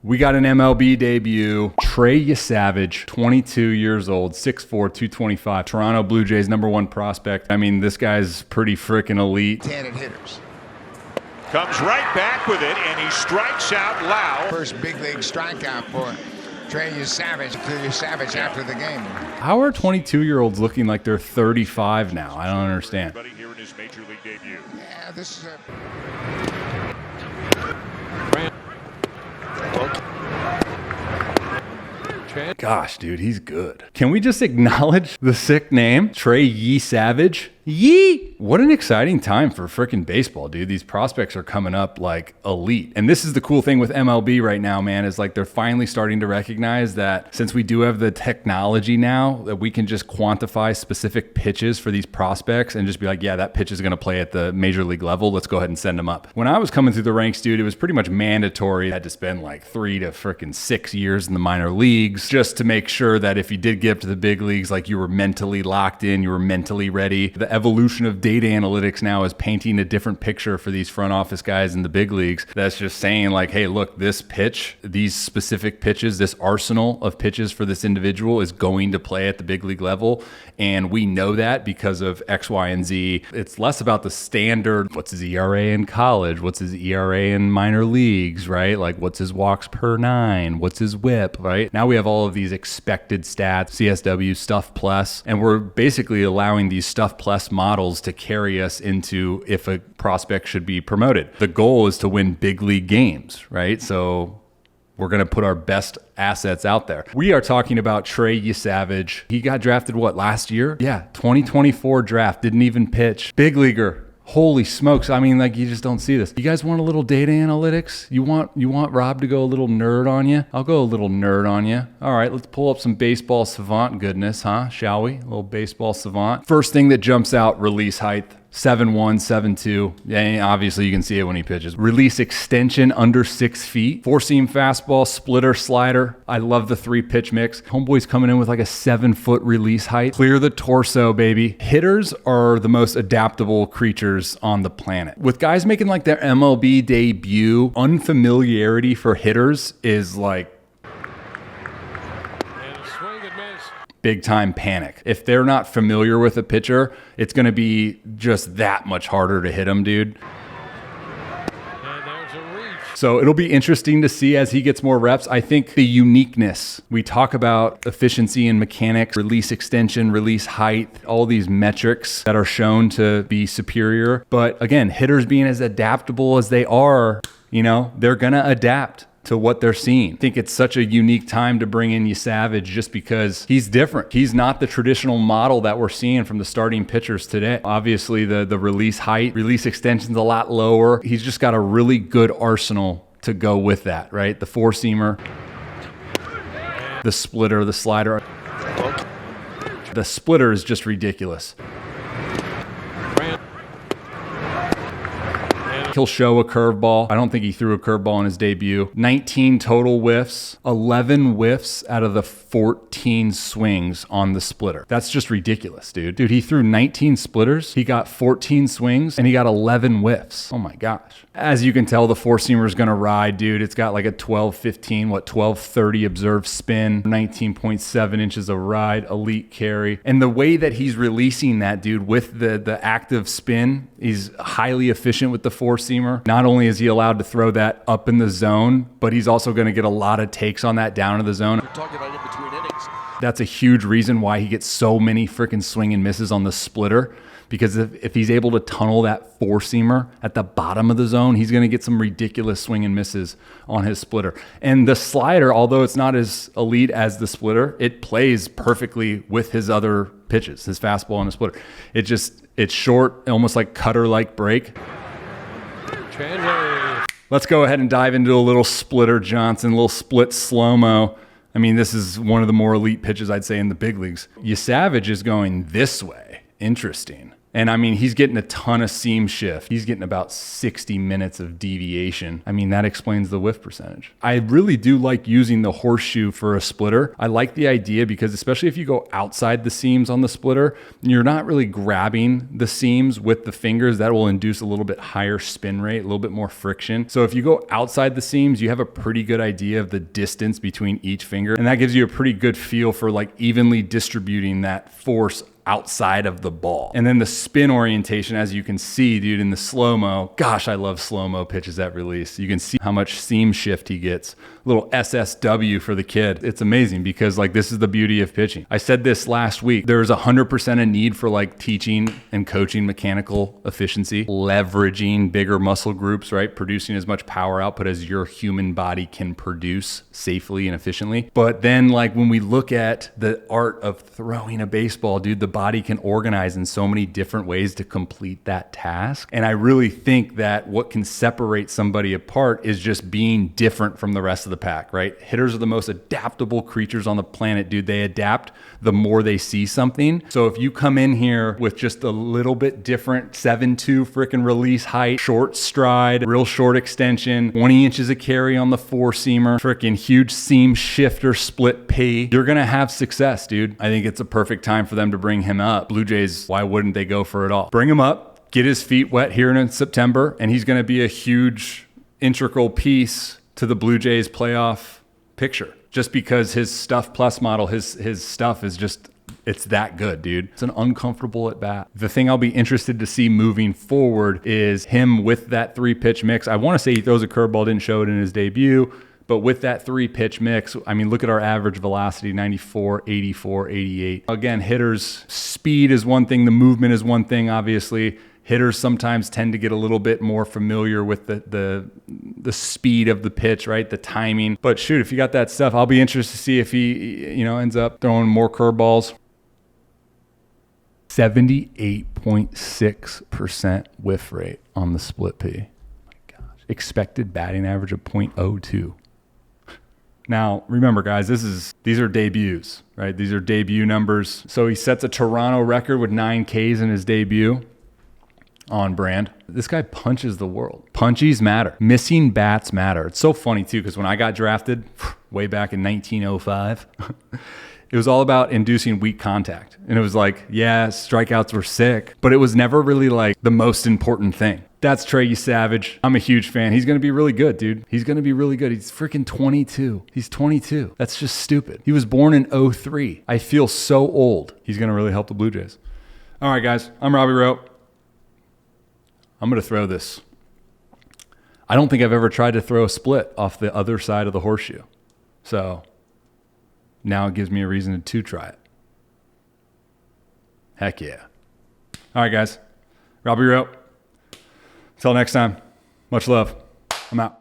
We got an MLB debut. Trey Yesavage, 22 years old, 6'4", 225. Toronto Blue Jays #1 prospect. I mean, this guy's pretty freaking elite. Handed hitters. Comes right back with it, and he strikes out loud. First big league strikeout for Trey Yesavage. Yesavage after the game. How are 22-year-olds looking like they're 35 now? I don't understand. Here in his major league debut. Yeah, this is a... Gosh, dude, he's good. Can we just acknowledge the sick name? Trey Yesavage? Yee! What an exciting time for freaking baseball, dude. These prospects are coming up like elite. And this is the cool thing with MLB right now, man, is like they're finally starting to recognize that since we do have the technology now, that we can just quantify specific pitches for these prospects and just be like, yeah, that pitch is going to play at the major league level. Let's go ahead and send them up. When I was coming through the ranks, dude, it was pretty much mandatory. I had to spend like 3 to freaking 6 years in the minor leagues just to make sure that if you did get up to the big leagues, like you were mentally locked in, you were mentally ready. The evolution of data analytics now is painting a different picture for these front office guys in the big leagues. That's just saying like, hey, look, this pitch, these specific pitches, this arsenal of pitches for this individual is going to play at the big league level. And we know that because of X, Y, and Z. It's less about the standard, what's his ERA in college? What's his ERA in minor leagues, right? Like what's his walks per 9? What's his whip, right? Now we have all of these expected stats, CSW, Stuff Plus, and we're basically allowing these Stuff Plus models to carry us into if a prospect should be promoted. The goal is to win big league games, right? So we're going to put our best assets out there. We are talking about Trey Yesavage. He got drafted, what, last year? Yeah, 2024 draft, didn't even pitch. Big leaguer. Holy smokes. I mean, like, you just don't see this. You guys want a little data analytics? You want Rob to go a little nerd on you? I'll go a little nerd on you. All right, let's pull up some baseball savant goodness, huh? Shall we? A little baseball savant. First thing that jumps out, release height. 7'1", 7'2". Yeah, obviously you can see it when he pitches. Release extension under 6 feet. 4-seam fastball, splitter, slider. I love the 3-pitch mix. Homeboy's coming in with like a 7-foot release height. Clear the torso, baby. Hitters are the most adaptable creatures on the planet. With guys making like their MLB debut, unfamiliarity for hitters is like big time panic. If they're not familiar with a pitcher, it's going to be just that much harder to hit them, dude. So it'll be interesting to see as he gets more reps. I think the uniqueness, we talk about efficiency and mechanics, release extension, release height, all these metrics that are shown to be superior. But again, hitters being as adaptable as they are, you know, they're going to adapt to what they're seeing. I think it's such a unique time to bring in Yesavage just because he's different. He's not the traditional model that we're seeing from the starting pitchers today. Obviously, the release height, release extension's a lot lower. He's just got a really good arsenal to go with that, right? The 4-seamer, the splitter, the slider. The splitter is just ridiculous. He'll show a curveball. I don't think he threw a curveball in his debut. 19 total whiffs, 11 whiffs out of the 14 swings on the splitter. That's just ridiculous, dude. Dude, he threw 19 splitters. He got 14 swings and he got 11 whiffs. Oh my gosh. As you can tell, the 4-seamer is going to ride, dude. It's got like a 12.15, 12.30 observed spin, 19.7 inches of ride, elite carry. And the way that he's releasing that, dude, with the active spin, he's highly efficient with the 4-seamer. Not only is he allowed to throw that up in the zone, but he's also going to get a lot of takes on that down to the zone. We're talking about in between innings. That's a huge reason why he gets so many freaking swing and misses on the splitter. Because if he's able to tunnel that 4-seamer at the bottom of the zone, he's going to get some ridiculous swing and misses on his splitter. And the slider, although it's not as elite as the splitter, it plays perfectly with his other pitches, his fastball and his splitter. It's short, almost like cutter-like break. Let's go ahead and dive into a little splitter Johnson, a little split slow-mo. I mean, this is one of the more elite pitches, I'd say, in the big leagues. Yesavage is going this way. Interesting. And I mean, he's getting a ton of seam shift. He's getting about 60 minutes of deviation. I mean, that explains the whiff percentage. I really do like using the horseshoe for a splitter. I like the idea because especially if you go outside the seams on the splitter, you're not really grabbing the seams with the fingers. That will induce a little bit higher spin rate, a little bit more friction. So if you go outside the seams, you have a pretty good idea of the distance between each finger. And that gives you a pretty good feel for like evenly distributing that force outside of the ball. And then the spin orientation, as you can see, dude, in the slow-mo, gosh, I love slow-mo pitches at release. You can see how much seam shift he gets. A little SSW for the kid. It's amazing because like this is the beauty of pitching. I said this last week. There's 100% a need for like teaching and coaching mechanical efficiency, leveraging bigger muscle groups, right? Producing as much power output as your human body can produce safely and efficiently. But then like when we look at the art of throwing a baseball, dude, the body can organize in so many different ways to complete that task. And I really think that what can separate somebody apart is just being different from the rest of the pack, right? Hitters are the most adaptable creatures on the planet, dude. They adapt the more they see something. So if you come in here with just a little bit different 7'2" freaking release height, short stride, real short extension, 20 inches of carry on the four seamer, freaking huge seam shifter, split P, you're going to have success, dude. I think it's a perfect time for them to bring him up. Blue Jays, why wouldn't they go for it all? Bring him up, get his feet wet here in September, and he's going to be a huge integral piece to the Blue Jays playoff picture. Just because his stuff plus model, his stuff is just, it's that good, dude. It's an uncomfortable at bat. The thing I'll be interested to see moving forward is him with that 3-pitch mix. I want to say he throws a curveball, didn't show it in his debut. But with that 3-pitch mix, I mean, look at our average velocity, 94, 84, 88. Again, hitters, speed is one thing. The movement is one thing, obviously. Hitters sometimes tend to get a little bit more familiar with the speed of the pitch, right? The timing. But shoot, if you got that stuff, I'll be interested to see if he, ends up throwing more curveballs. 78.6% whiff rate on the split P. Oh my gosh. Expected batting average of .02. Now, remember, guys, these are debuts, right? These are debut numbers. So he sets a Toronto record with 9 Ks in his debut. On brand. This guy punches the world. Punchies matter. Missing bats matter. It's so funny, too, because when I got drafted way back in 1905, it was all about inducing weak contact. And it was like, yeah, strikeouts were sick, but it was never really like the most important thing. That's Trey Yesavage. I'm a huge fan. He's going to be really good, dude. He's going to be really good. He's freaking 22. He's 22. That's just stupid. He was born in 03. I feel so old. He's going to really help the Blue Jays. All right, guys. I'm Robby Rowe. I'm going to throw this. I don't think I've ever tried to throw a split off the other side of the horseshoe. So now it gives me a reason to try it. Heck yeah. All right, guys. Robby Rowe. Until next time, much love. I'm out.